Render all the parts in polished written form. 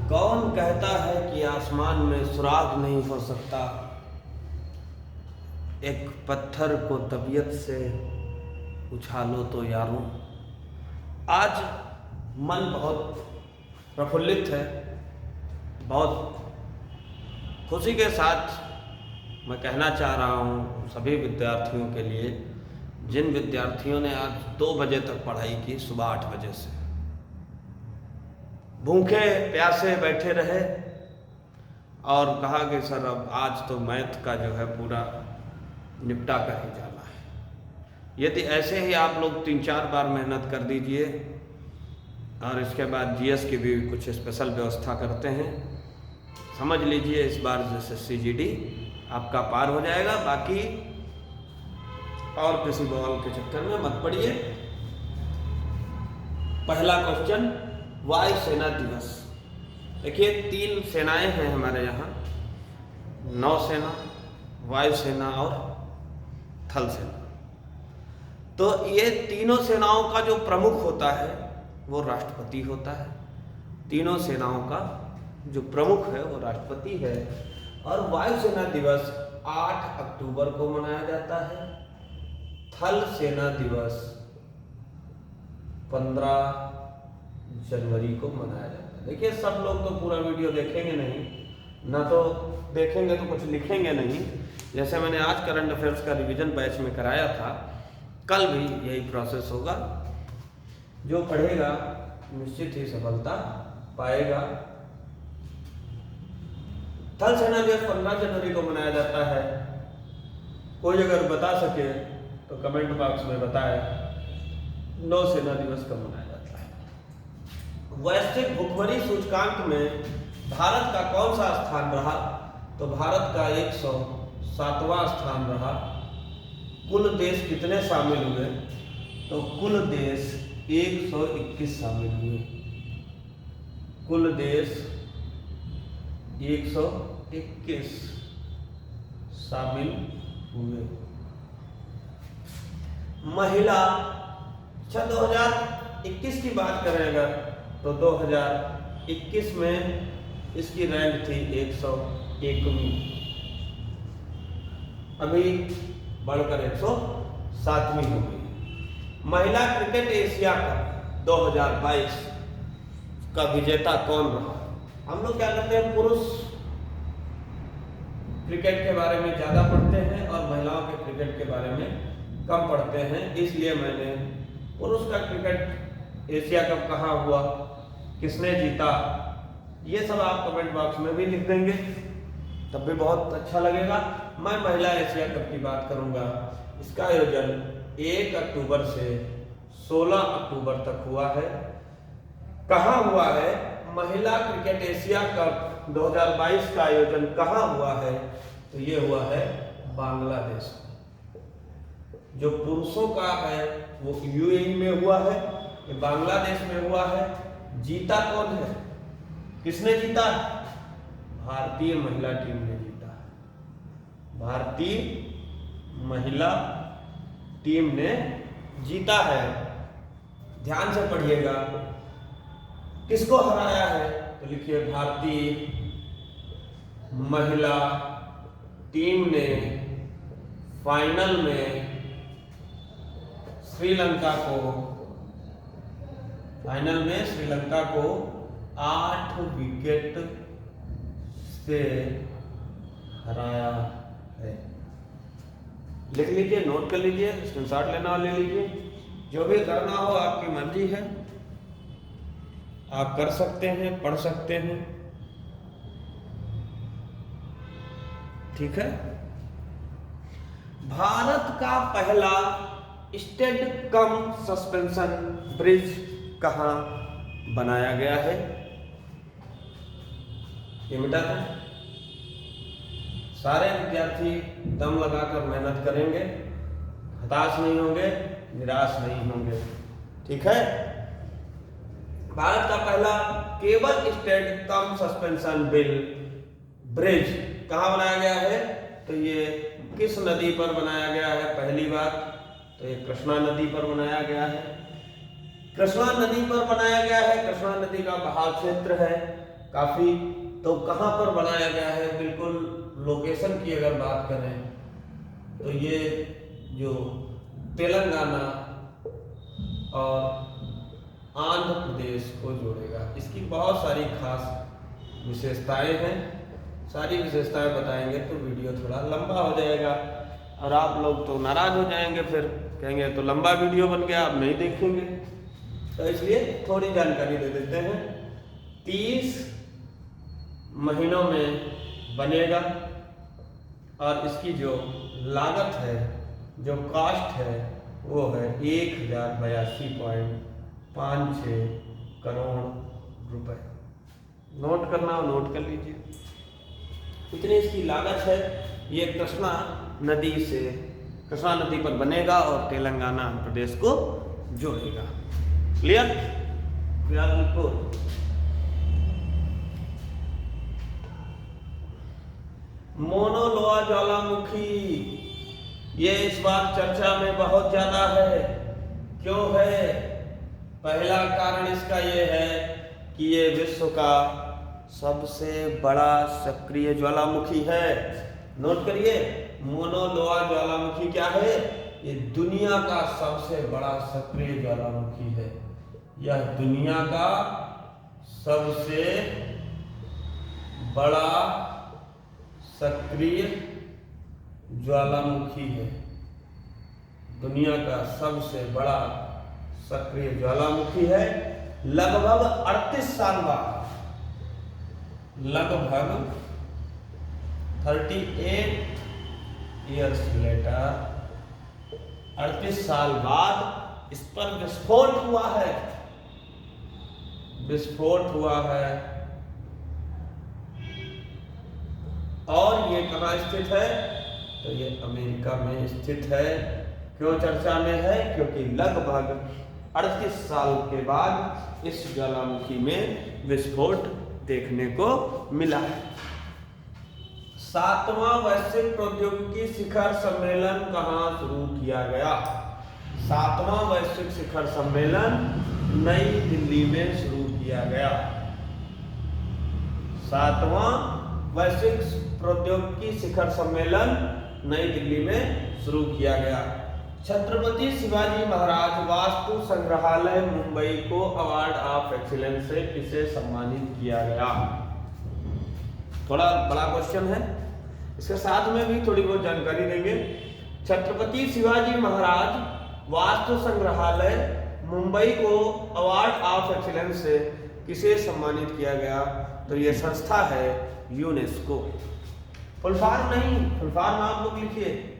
कौन कहता है कि आसमान में सुराग नहीं हो सकता, एक पत्थर को तबीयत से उछालो तो यारों। आज मन बहुत प्रफुल्लित है, बहुत खुशी के साथ मैं कहना चाह रहा हूँ सभी विद्यार्थियों के लिए, जिन विद्यार्थियों ने आज 2 बजे तक पढ़ाई की, सुबह 8 बजे से भूखे प्यासे बैठे रहे और कहा कि सर अब आज तो मैथ का जो है पूरा निपटा कर ही जाना है। यदि ऐसे ही आप लोग 3-4 बार मेहनत कर दीजिए और इसके बाद जीएस की भी कुछ स्पेशल व्यवस्था करते हैं, समझ लीजिए इस बार जैसे सीजीडी आपका पार हो जाएगा। बाकी और किसी बवाल के चक्कर में मत पड़िए। पहला क्वेश्चन, वायु सेना दिवस। देखिए 3 सेनाएं हैं हमारे यहाँ, नौसेना, वायुसेना और थल सेना। तो ये तीनों सेनाओं का जो प्रमुख होता है वो राष्ट्रपति होता है। तीनों सेनाओं का जो प्रमुख है वो राष्ट्रपति है। और वायुसेना दिवस 8 अक्टूबर को मनाया जाता है। थल सेना दिवस 15 जनवरी को मनाया जाता है। देखिए सब लोग तो पूरा वीडियो देखेंगे नहीं, ना तो देखेंगे तो कुछ लिखेंगे नहीं। जैसे मैंने आज करंट अफेयर्स का रिवीजन बैच में कराया था, कल भी यही प्रोसेस होगा। जो पढ़ेगा निश्चित ही सफलता पाएगा। थल सेना दिवस 15 जनवरी को मनाया जाता है। कोई अगर बता सके तो कमेंट बॉक्स में बताए नौसेना दिवस कब मनाया जाता है। वैश्विक भुखमरी सूचकांक में भारत का कौन सा स्थान रहा? तो भारत का 107वां स्थान रहा। कुल देश कितने शामिल हुए? तो कुल देश 121 शामिल हुए। कुल देश 121 शामिल हुए। महिला 2021 की बात करें अगर, तो 2021 में इसकी रैंक थी 101वीं, अभी बढ़कर 107वीं हो गई। महिला क्रिकेट एशिया कप 2022 का विजेता कौन रहा? हम लोग क्या करते हैं, पुरुष क्रिकेट के बारे में ज़्यादा पढ़ते हैं और महिलाओं के क्रिकेट के बारे में कम पढ़ते हैं, इसलिए मैंने पुरुष का क्रिकेट एशिया कप कहाँ हुआ, किसने जीता, ये सब आप कमेंट बॉक्स में भी लिख देंगे, तब भी बहुत अच्छा लगेगा। मैं महिला एशिया कप की बात करूँगा। इसका आयोजन 1 अक्टूबर से 16 अक्टूबर तक हुआ है। कहाँ हुआ है? महिला क्रिकेट एशिया कप 2022 का आयोजन कहाँ हुआ है? तो ये हुआ है बांग्लादेश। जो पुरुषों का है वो यूएई में हुआ है, ये बांग्लादेश में हुआ है। जीता कौन है? किसने जीता? भारतीय महिला टीम ने जीता। भारतीय महिला टीम ने जीता है। ध्यान से पढ़िएगा, किसको हराया है? तो लिखिए भारतीय महिला टीम ने फाइनल में श्रीलंका को 8 विकेट से हराया है। लिख लीजिए, नोट कर लीजिए, स्क्रीनशॉट लेना ले लीजिए। जो भी करना हो आपकी मर्जी है, आप कर सकते हैं, पढ़ सकते हैं, ठीक है। भारत का पहला स्टेड कम सस्पेंशन ब्रिज कहाँ बनाया गया है? ये मिटा है। सारे विद्यार्थी दम लगाकर मेहनत करेंगे, हताश नहीं होंगे, निराश नहीं होंगे, ठीक है। भारत का पहला केबल स्टेड कम सस्पेंशन ब्रिज कहाँ बनाया गया है? तो ये किस नदी पर बनाया गया है? पहली बात तो ये कृष्णा नदी पर बनाया गया है। कृष्णा नदी पर बनाया गया है। कृष्णा नदी का बहाव क्षेत्र है काफ़ी। तो कहाँ पर बनाया गया है, बिल्कुल लोकेशन की अगर बात करें तो ये जो तेलंगाना और आंध्र प्रदेश को जोड़ेगा। इसकी बहुत सारी खास विशेषताएं हैं, सारी विशेषताएं बताएंगे तो वीडियो थोड़ा लंबा हो जाएगा और आप लोग तो नाराज हो जाएंगे, फिर कहेंगे तो लंबा वीडियो बन गया, आप नहीं देखेंगे। तो इसलिए थोड़ी जानकारी दे देते हैं। 30 महीनों में बनेगा और इसकी जो लागत है, जो कॉस्ट है, वो है 1082.56 करोड़ रुपए। नोट करना हो नोट कर लीजिए, इतनी इसकी लागत है। ये कृष्णा नदी पर बनेगा और तेलंगाना आंध्र प्रदेश को जोड़ेगा। क्लियर? बिल्कुल। मोनो लोआ ज्वालामुखी, ये इस बार चर्चा में बहुत ज्यादा है। क्यों है? पहला कारण इसका ये है कि ये विश्व का सबसे बड़ा सक्रिय ज्वालामुखी है। नोट करिए, मोनो लोआ ज्वालामुखी क्या है? ये दुनिया का सबसे बड़ा सक्रिय ज्वालामुखी है। यह दुनिया का सबसे बड़ा सक्रिय ज्वालामुखी है। दुनिया का सबसे बड़ा सक्रिय ज्वालामुखी है। लगभग 38 साल बाद, लगभग 38 ईयर्स लेटर, 38 साल बाद इस पर विस्फोट हुआ है। विस्फोट हुआ है। और ये कहाँ स्थित है? तो ये अमेरिका में स्थित है। क्यों चर्चा में है? क्योंकि लगभग 38 साल के बाद इस ज्वालामुखी में विस्फोट देखने को मिला है। 7वां वैश्विक प्रौद्योगिकी शिखर सम्मेलन कहाँ शुरू किया गया? 7वां वैश्विक शिखर सम्मेलन नई दिल्ली में शुरू किया गया। 7वां वैश्विक प्रौद्योगिकी शिखर सम्मेलन नई दिल्ली में शुरू किया गया। छत्रपति शिवाजी महाराज वास्तु संग्रहालय मुंबई को अवार्ड ऑफ एक्सीलेंस से किसे सम्मानित किया गया? थोड़ा बड़ा क्वेश्चन है, इसके साथ में भी थोड़ी बहुत जानकारी देंगे। छत्रपति शिवाजी महाराज वास्तु संग्रहालय मुंबई को अवार्ड ऑफ एक्सीलेंस से किसे सम्मानित किया गया? तो यह संस्था है यूनेस्को। फुल फॉर्म नहीं, फुल फॉर्म आप लोग लिखिए,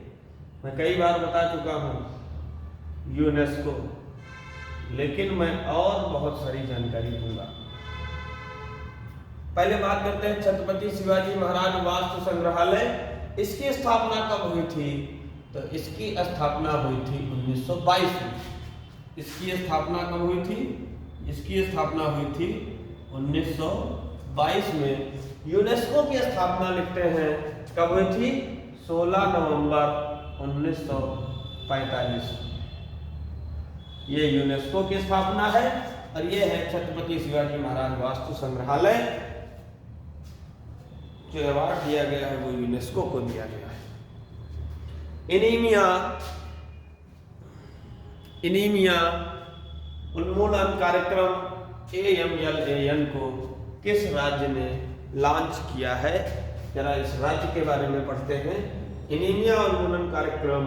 मैं कई बार बता चुका हूं यूनेस्को, लेकिन मैं और बहुत सारी जानकारी दूंगा। पहले बात करते हैं छत्रपति शिवाजी महाराज वास्तु संग्रहालय। इसकी स्थापना कब हुई थी? तो इसकी स्थापना हुई थी 1922 में। इसकी स्थापना कब हुई थी? इसकी स्थापना हुई थी 1922 में। यूनेस्को की स्थापना लिखते हैं कब हुई थी? 16 नवंबर 1945। ये यूनेस्को की स्थापना है और ये है छत्रपति शिवाजी महाराज वास्तु संग्रहालय। जो अवार्ड दिया गया है वो यूनेस्को को दिया गया है। एनीमिया उन्मूलन कार्यक्रम AMLAN को किस राज्य ने लॉन्च किया है? जरा इस राज्य के बारे में पढ़ते हैं। एनीमिया उन्मूलन कार्यक्रम।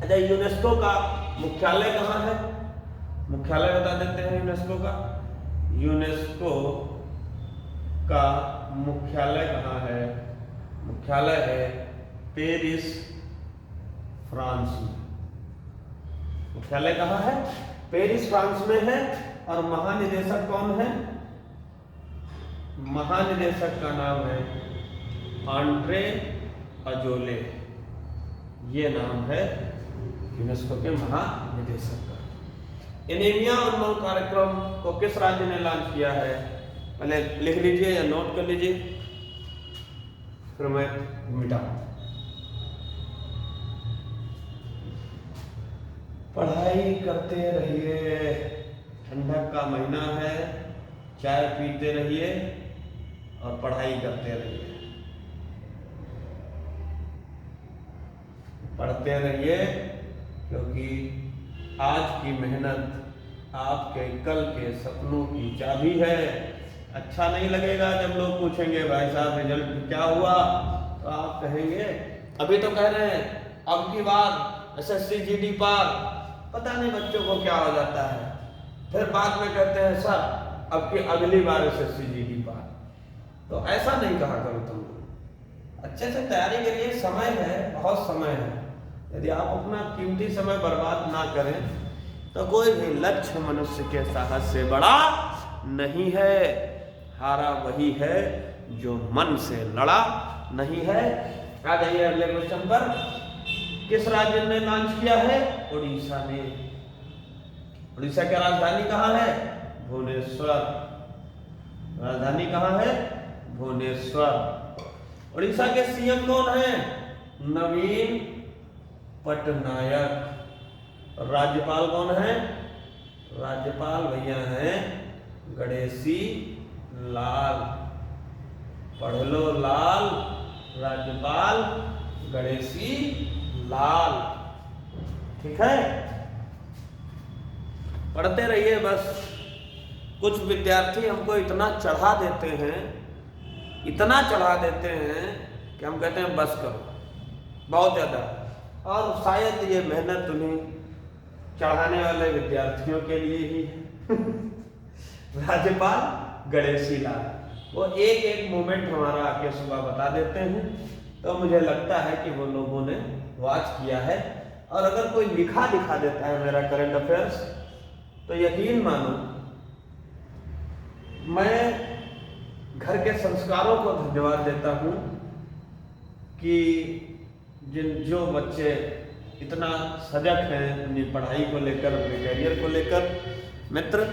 अच्छा, यूनेस्को का मुख्यालय कहाँ है? मुख्यालय बता देते हैं यूनेस्को का। यूनेस्को का मुख्यालय कहाँ है? मुख्यालय है पेरिस, फ्रांस में। मुख्यालय कहाँ है? पेरिस, फ्रांस में है। और महानिदेशक कौन है? महानिदेशक का नाम है आंड्रे अजोले। ये नाम है यूनेस्को के महानिदेशक का। एनीमिया उन्मूलन कार्यक्रम को किस राज्य ने लॉन्च किया है? पहले लिख लीजिए या नोट कर लीजिए, फिर मैं मिटाऊं। पढ़ाई करते रहिए, ठंडक का महीना है, चाय पीते रहिए और पढ़ाई करते रहिए, पढ़ते रहिए, क्योंकि आज की मेहनत आपके कल के सपनों की चाबी है। अच्छा नहीं लगेगा जब लोग पूछेंगे भाई साहब रिजल्ट क्या हुआ, तो आप कहेंगे, अभी तो कह रहे हैं अब की बार एसएससी जीडी पार, पता नहीं बच्चों को क्या हो जाता है, फिर बाद में कहते हैं सर अब की अगली बार एसएससी जीडी पार। तो ऐसा नहीं कहा करो तुम लोग, अच्छे से तैयारी करिए, समय है, बहुत समय है। यदि आप अपना कीमती समय बर्बाद ना करें तो कोई भी लक्ष्य मनुष्य के साहस से बड़ा नहीं है। हारा वही है जो मन से लड़ा नहीं है। आ जाइए अगले क्वेश्चन पर। किस राज्य ने लॉन्च किया है? उड़ीसा ने। उड़ीसा की राजधानी कहाँ है? भुवनेश्वर। राजधानी कहाँ है? भुवनेश्वर। उड़ीसा के सीएम कौन है? नवीन पटनायक। राज्यपाल कौन है? राज्यपाल भैया हैं गणेशी लाल। पढ़ लो लाल, राज्यपाल गणेशी लाल। ठीक है, पढ़ते रहिए। बस कुछ विद्यार्थी हमको इतना चढ़ा देते हैं, इतना चढ़ा देते हैं कि हम कहते हैं बस करो, बहुत ज्यादा। और शायद ये मेहनत उन्हें चढ़ाने वाले विद्यार्थियों के लिए ही है। राज्यपाल गणेशी लाल, वो एक एक मोमेंट हमारा आके सुबह बता देते हैं, तो मुझे लगता है कि वो लोगों ने वॉच किया है। और अगर कोई लिखा दिखा देता है मेरा करंट अफेयर्स, तो यकीन मानो मैं घर के संस्कारों को धन्यवाद देता हूँ कि जो बच्चे इतना सजग हैं अपनी पढ़ाई को लेकर, अपने करियर को लेकर। मित्र,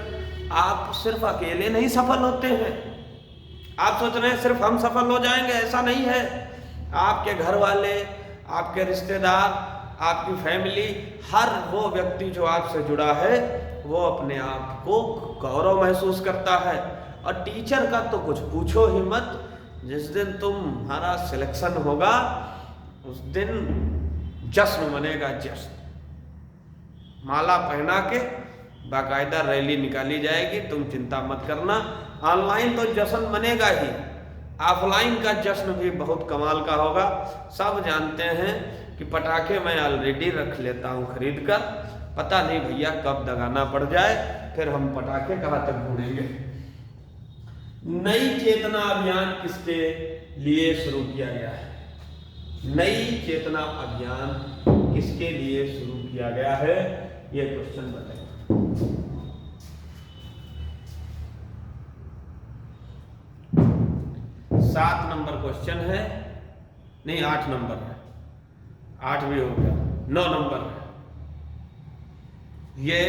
आप सिर्फ अकेले नहीं सफल होते हैं। आप सोच रहे हैं सिर्फ हम सफल हो जाएंगे, ऐसा नहीं है। आपके घर वाले, आपके रिश्तेदार, आपकी फैमिली, हर वो व्यक्ति जो आपसे जुड़ा है वो अपने आप को गौरव महसूस करता है। और टीचर का तो कुछ पूछो ही मत। जिस दिन तुम्हारा सिलेक्शन होगा उस दिन जश्न मनेगा, जश्न। माला पहना के बाकायदा रैली निकाली जाएगी, तुम चिंता मत करना। ऑनलाइन तो जश्न मनेगा ही, ऑफलाइन का जश्न भी बहुत कमाल का होगा। सब जानते हैं कि पटाखे मैं ऑलरेडी रख लेता हूँ खरीद कर, पता नहीं भैया कब दगाना पड़ जाए, फिर हम पटाखे कहाँ तक ढूंढेंगे। नई चेतना अभियान किसके लिए शुरू किया गया है? नई चेतना अभियान किसके लिए शुरू किया गया है? ये क्वेश्चन बताइए। 7 नंबर क्वेश्चन है, नहीं 8 नंबर है, 8 भी हो गया, 9 नंबर है। ये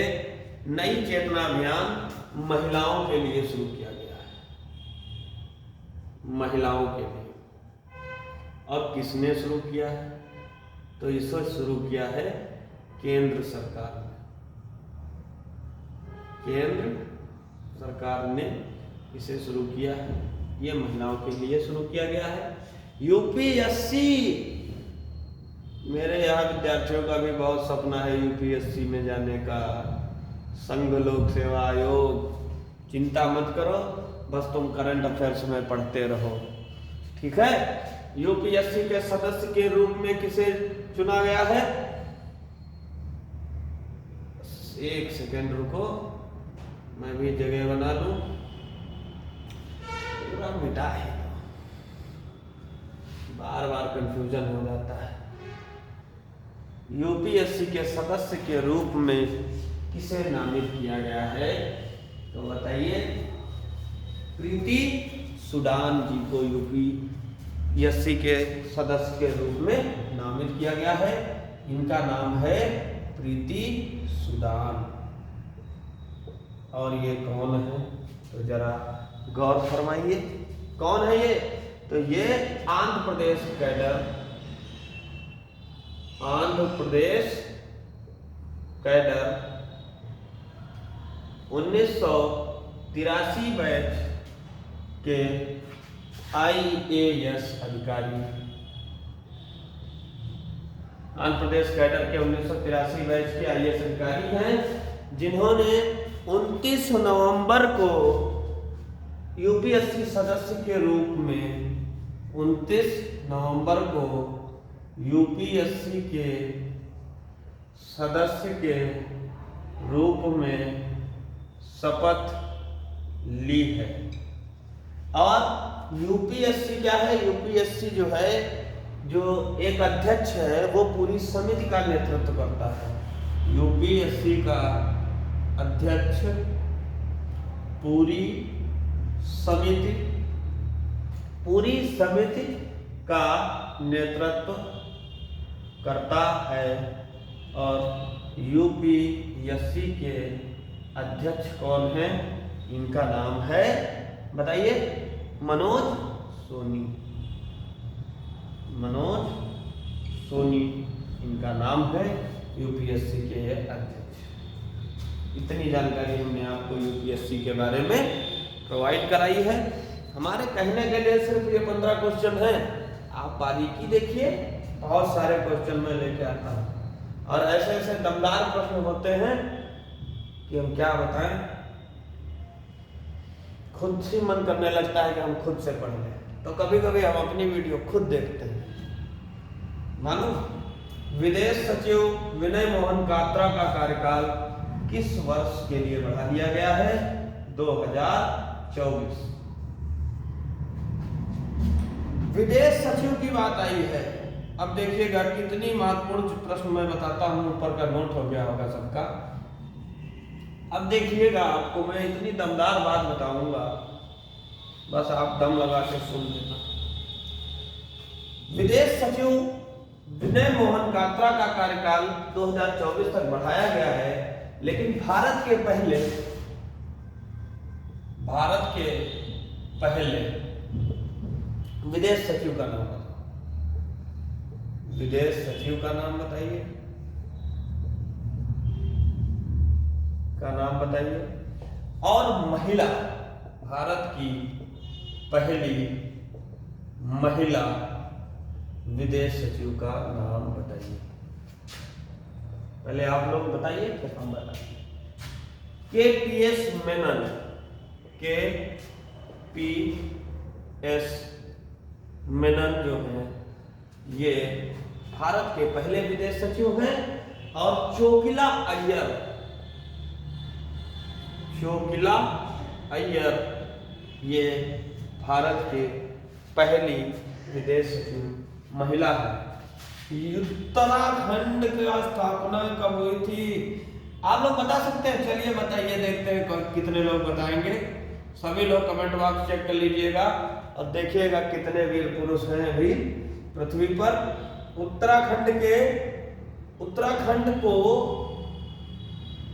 नई चेतना अभियान महिलाओं के लिए शुरू किया गया है, महिलाओं के लिए। अब किसने शुरू किया है? तो इसे शुरू किया है केंद्र सरकार ने। केंद्र सरकार ने इसे शुरू किया है, ये महिलाओं के लिए शुरू किया गया है। यूपीएससी, मेरे यहाँ विद्यार्थियों का भी बहुत सपना है यूपीएससी में जाने का, संघ लोक सेवा आयोग। चिंता मत करो, बस तुम करंट अफेयर्स में पढ़ते रहो, ठीक है। यूपीएससी के सदस्य के रूप में किसे चुना गया है? एक सेकेंड रुको, मैं भी जगह बना लूं, पूरा मिटा है, बार बार कंफ्यूजन हो जाता है। यूपीएससी के सदस्य के रूप में किसे नामित किया गया है? तो बताइए। प्रीति सूडान जी को यूपीएससी के सदस्य के रूप में नामित किया गया है। इनका नाम है प्रीति सूडान। और ये कौन है? तो जरा गौर फरमाइए, कौन है ये? तो ये Andhra Pradesh cadre, Andhra Pradesh cadre 1993 83 batch के IAS अधिकारी, आंध्र प्रदेश कैडर के 1983 बैच के IAS अधिकारी हैं, जिन्होंने 29 नवंबर को यूपीएससी सदस्य के रूप में 29 नवंबर को यूपीएससी के सदस्य के रूप में शपथ ली है। और यूपीएससी क्या है? यूपीएससी जो है, जो एक अध्यक्ष है, वो पूरी समिति का नेतृत्व करता है। यूपीएससी का अध्यक्ष पूरी समिति का नेतृत्व करता है। और यूपीएससी के अध्यक्ष कौन है? इनका नाम है, बताइए, मनोज सोनी इनका नाम है, यूपीएससी के अध्यक्ष। इतनी जानकारी हमने आपको यूपीएससी के बारे में प्रोवाइड कराई है। हमारे कहने के लिए सिर्फ ये 15 क्वेश्चन हैं, आप बारीकी देखिए, बहुत सारे क्वेश्चन मैं लेके आता हूँ और ऐसे ऐसे दमदार प्रश्न होते हैं कि हम क्या बताएं, खुद से मन करने लगता है कि हम खुद से पढ़ लें। तो कभी कभी हम अपनी वीडियो खुद देखते हैं। मालूम, विदेश सचिव विनय मोहन कात्रा का कार्यकाल किस वर्ष के लिए बढ़ा दिया गया है? 2024। विदेश सचिव की बात आई है। अब देखिएगा कितनी महत्वपूर्ण प्रश्न मैं बताता हूं, ऊपर का नोट हो गया होगा सबका। अब देखिएगा, आपको मैं इतनी दमदार बात बताऊंगा, बस आप दम लगा के सुन लेना। विदेश सचिव विनय मोहन कात्रा का कार्यकाल 2024 तक बढ़ाया गया है, लेकिन भारत के पहले विदेश सचिव का नाम बताओ। विदेश सचिव का नाम बताइए, और महिला, भारत की पहली महिला विदेश सचिव का नाम बताइए। पहले आप लोग बताइए, फिर हम बताएंगे। KPS मेनन जो है, ये भारत के पहले विदेश सचिव हैं। और चोकिला अय्यर ये भारत के पहली विदेश सचिव महिला है। उत्तराखंड की स्थापना कब हुई थी? आप लोग बता सकते हैं? चलिए बताइए, देखते हैं कितने लोग बताएंगे। सभी लोग कमेंट बॉक्स चेक कर लीजिएगा और देखिएगा कितने वीर पुरुष हैं अभी पृथ्वी पर। उत्तराखंड को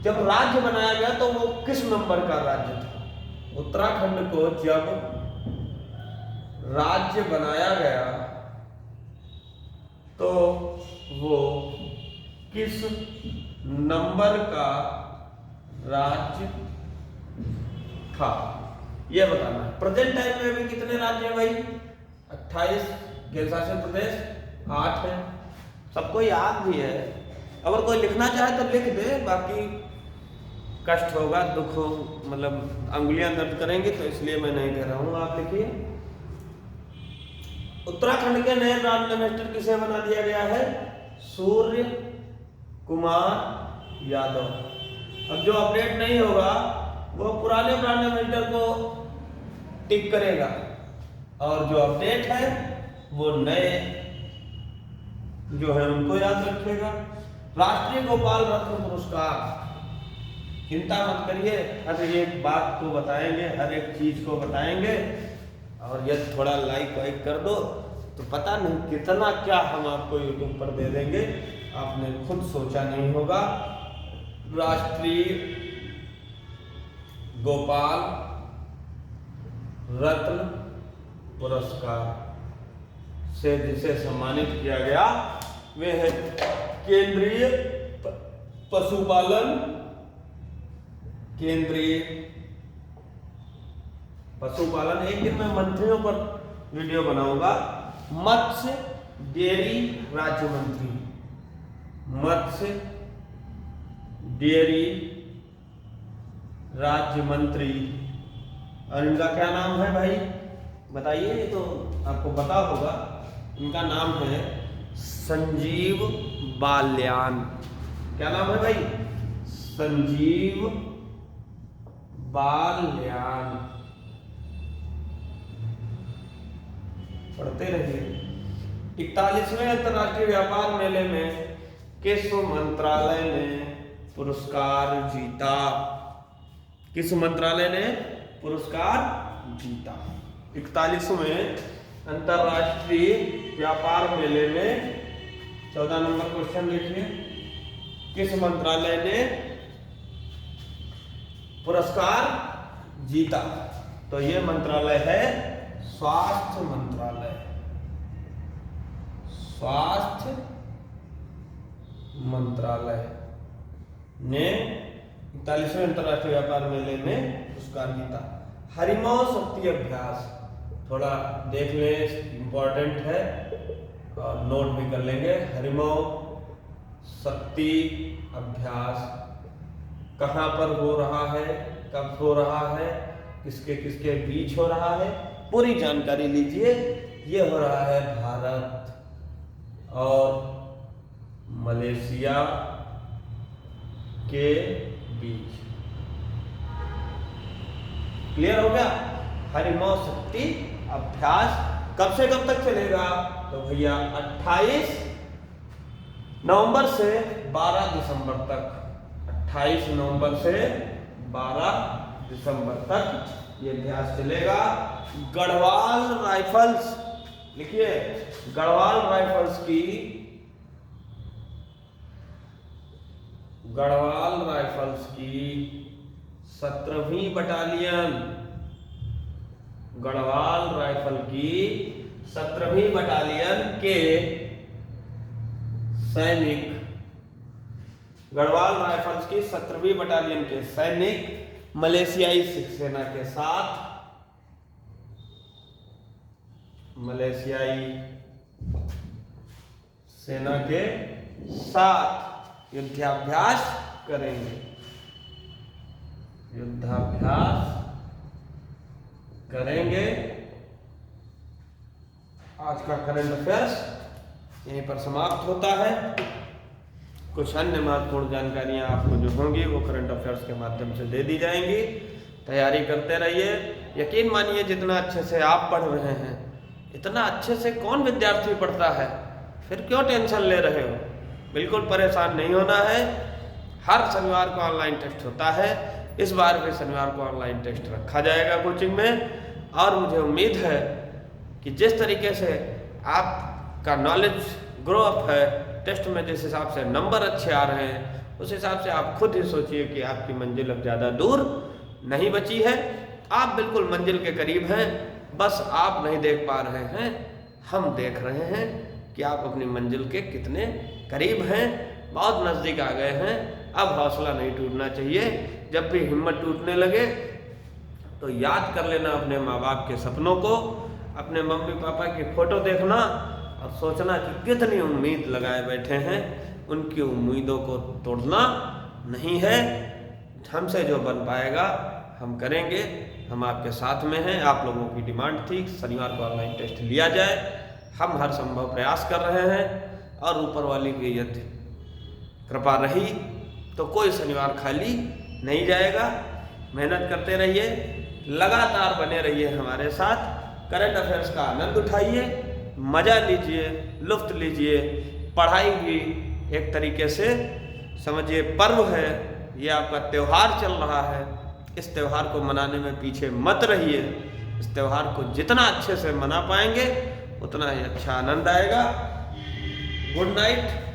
जब राज्य बनाया गया तो वो किस नंबर का राज्य था? उत्तराखंड को जब राज्य बनाया गया तो वो किस नंबर का राज्य था, ये बताना है। प्रेजेंट टाइम में भी कितने राज्य हैं भाई? 28 केंद्र शासित प्रदेश, 8 है। सबको याद भी है, अगर कोई लिखना चाहे तो लिख दे, बाकी कष्ट होगा, दुख हो, मतलब अंगुलियां दर्द करेंगे, तो इसलिए मैं नहीं कह रहा हूँ, आप लिखिए। उत्तराखंड के नए प्राइम मिनिस्टर किसे बना दिया गया है? सूर्य कुमार यादव। अब जो अपडेट नहीं होगा वो पुराने प्राइम मिनिस्टर को टिक करेगा, और जो अपडेट है वो नए जो है उनको याद रखेगा। राष्ट्रीय गोपाल रत्न पुरस्कार, चिंता मत करिए, हर एक बात को बताएंगे, हर एक चीज को बताएंगे। और यदि थोड़ा लाइक वाइक कर दो तो पता नहीं कितना क्या हम आपको यूट्यूब पर दे देंगे, आपने खुद सोचा नहीं होगा। राष्ट्रीय गोपाल रत्न पुरस्कार से जिसे सम्मानित किया गया वे है केंद्रीय पशुपालन। एक दिन मैं मंत्रियों पर वीडियो बनाऊंगा। मत्स्य डेयरी राज्य मंत्री, मत्स्य डेयरी राज्य मंत्री, और इनका क्या नाम है भाई बताइए, ये तो आपको पता होगा। इनका नाम है संजीव बाल्यान। क्या नाम है भाई? संजीव बाल्यान। पढ़ते रहिए। 41वें अंतर्राष्ट्रीय व्यापार मेले में किस मंत्रालय ने पुरस्कार जीता? किस मंत्रालय ने पुरस्कार जीता? 41वें अंतर्राष्ट्रीय व्यापार मेले में 14 नंबर क्वेश्चन देखिए, किस मंत्रालय ने पुरस्कार जीता? तो ये मंत्रालय है स्वास्थ्य मंत्रालय। स्वास्थ्य मंत्रालय ने 41वें अंतर्राष्ट्रीय व्यापार मेले में पुरस्कार जीता। हरिमौ शक्ति अभ्यास थोड़ा देख लें, इंपॉर्टेंट है और नोट भी कर लेंगे। हरिमौ शक्ति अभ्यास कहाँ पर हो रहा है, कब हो रहा है, किसके किसके बीच हो रहा है, पूरी जानकारी लीजिए। ये हो रहा है भारत और मलेशिया के बीच। क्लियर हो गया? हरिमौ शक्ति अभ्यास कब से कब तक चलेगा? तो भैया 28 नवंबर से 12 दिसंबर तक। 28 नवंबर से 12 दिसंबर तक ये अभ्यास चलेगा। गढ़वाल राइफल्स, लिखिए, गढ़वाल राइफल्स की, गढ़वाल राइफल्स की 17वीं बटालियन, गढ़वाल राइफल की 17वीं बटालियन के सैनिक, गढ़वाल राइफल्स की 17वीं बटालियन के सैनिक मलेशियाई सेना के साथ, मलेशियाई सेना के साथ युद्धाभ्यास करेंगे। युद्धाभ्यास करेंगे। आज का करंट अफेयर्स यहीं पर समाप्त होता है। कुछ अन्य महत्वपूर्ण जानकारियां आपको जो होंगी वो करंट अफेयर्स के माध्यम से दे दी जाएंगी। तैयारी करते रहिए। यकीन मानिए जितना अच्छे से आप पढ़ रहे हैं इतना अच्छे से कौन विद्यार्थी पढ़ता है, फिर क्यों टेंशन ले रहे हो? बिल्कुल परेशान नहीं होना है। हर शनिवार को ऑनलाइन टेस्ट होता है। इस बार भी शनिवार को ऑनलाइन टेस्ट रखा जाएगा कोचिंग में, और मुझे उम्मीद है कि जिस तरीके से आपका नॉलेज ग्रो अप है, टेस्ट में जिस हिसाब से नंबर अच्छे आ रहे हैं, उस हिसाब से आप खुद ही सोचिए कि आपकी मंजिल अब ज़्यादा दूर नहीं बची है। आप बिल्कुल मंजिल के करीब हैं, बस आप नहीं देख पा रहे हैं, हम देख रहे हैं कि आप अपनी मंजिल के कितने करीब हैं, बहुत नज़दीक आ गए हैं। अब हौसला नहीं टूटना चाहिए। जब भी हिम्मत टूटने लगे तो याद कर लेना अपने माँ बाप के सपनों को, अपने मम्मी पापा की फ़ोटो देखना और सोचना कि कितनी उम्मीद लगाए बैठे हैं। उनकी उम्मीदों को तोड़ना नहीं है। हमसे जो बन पाएगा हम करेंगे। हम आपके साथ में हैं। आप लोगों की डिमांड थी शनिवार को ऑनलाइन टेस्ट लिया जाए। हम हर संभव प्रयास कर रहे हैं और ऊपर वाली की यदि कृपा रही तो कोई शनिवार खाली नहीं जाएगा। मेहनत करते रहिए, लगातार बने रहिए हमारे साथ। करंट अफेयर्स का आनंद उठाइए, मज़ा लीजिए, लुत्फ़ लीजिए। पढ़ाई भी एक तरीके से समझिए पर्व है, ये आपका त्यौहार चल रहा है। इस त्यौहार को मनाने में पीछे मत रहिए। इस त्यौहार को जितना अच्छे से मना पाएंगे उतना ही अच्छा आनंद आएगा। Good night.